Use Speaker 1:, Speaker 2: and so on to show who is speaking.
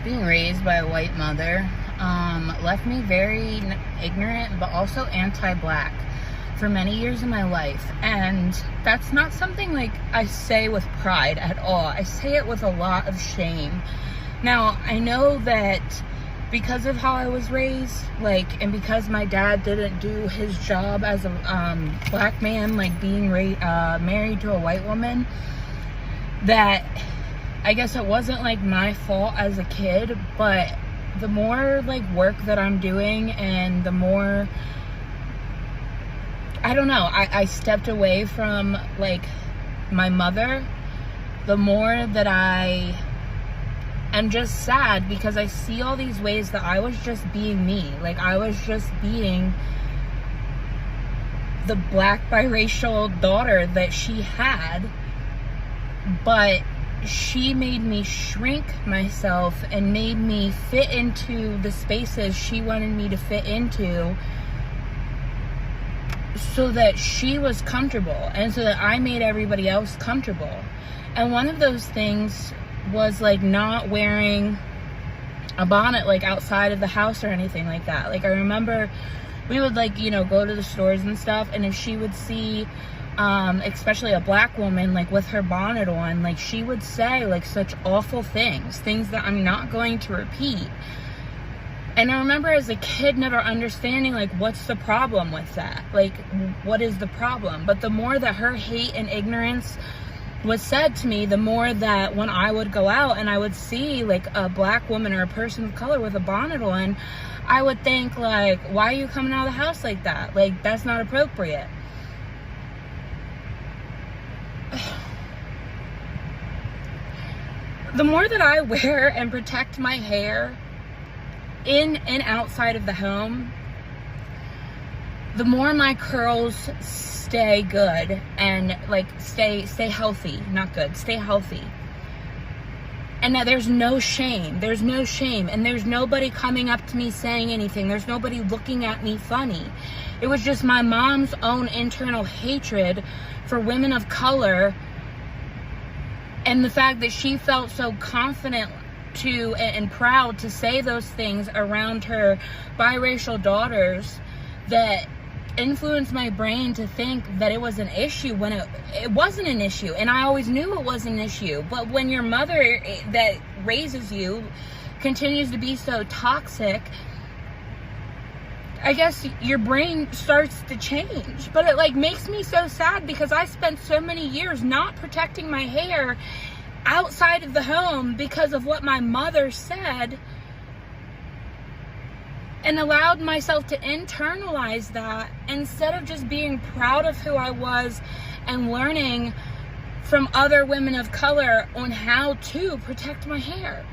Speaker 1: Being raised by a white mother left me very ignorant, but also anti-black for many years in my life. And that's not something like I say with pride at all. I say it with a lot of shame. Now, I know that because of how I was raised, and because my dad didn't do his job as a black man, being married to a white woman, that I guess it wasn't my fault as a kid. But the more work that I'm doing, and the more, I don't know, I stepped away from my mother, the more that I am just sad, because I see all these ways that I was just being me. I was just being the black biracial daughter that she had, but she made me shrink myself and made me fit into the spaces she wanted me to fit into, so that she was comfortable and so that I made everybody else comfortable. And one of those things was not wearing a bonnet outside of the house or anything like that. I remember we would go to the stores and stuff, and if she would see especially a black woman with her bonnet on, she would say such awful things that I'm not going to repeat. And I remember as a kid never understanding what's the problem with that, what is the problem. But the more that her hate and ignorance was said to me, the more that when I would go out and I would see a black woman or a person of color with a bonnet on, I would think why are you coming out of the house like that? That's not appropriate. The more that I wear and protect my hair in and outside of the home, the more my curls stay good and stay healthy. Not good, stay healthy. And that there's no shame, and there's nobody coming up to me saying anything. There's nobody looking at me funny. It was just my mom's own internal hatred for women of color, and the fact that she felt so confident to and proud to say those things around her biracial daughters, that influenced my brain to think that it was an issue when it wasn't an issue. And I always knew it was an issue. But when your mother that raises you continues to be so toxic, I guess your brain starts to change. But it makes me so sad, because I spent so many years not protecting my hair outside of the home because of what my mother said, and allowed myself to internalize that instead of just being proud of who I was and learning from other women of color on how to protect my hair.